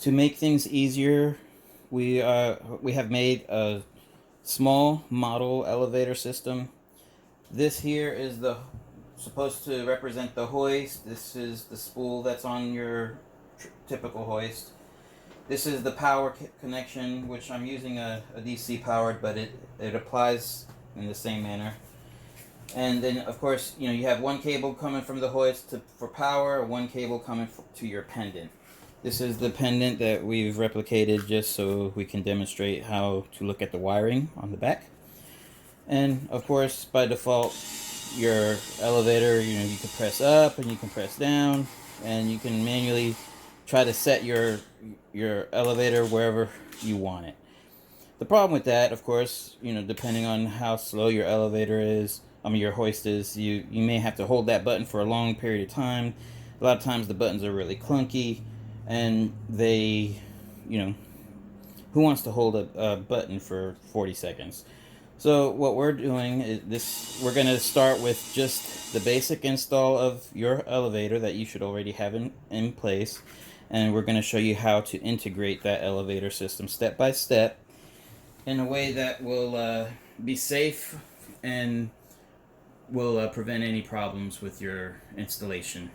To make things easier, we have made a small model elevator system. This here is the supposed to represent the hoist. This is the spool that's on your typical hoist. This is the power connection, which I'm using a DC powered, but it applies in the same manner. And then, of course, you have one cable coming from the hoist for power, one cable coming to your pendant. This is the pendant that we've replicated just so we can demonstrate how to look at the wiring on the back. And, of course, by default, your elevator, you can press up and you can press down, and you can manually try to set your elevator wherever you want it. The problem with that, of course, depending on how slow your elevator is, your hoist is, you may have to hold that button for a long period of time. A lot of times the buttons are really clunky, and they, who wants to hold a button for 40 seconds? So what we're doing is we're going to start with just the basic install of your elevator that you should already have in place. And we're going to show you how to integrate that elevator system step by step in a way that will be safe and will prevent any problems with your installation.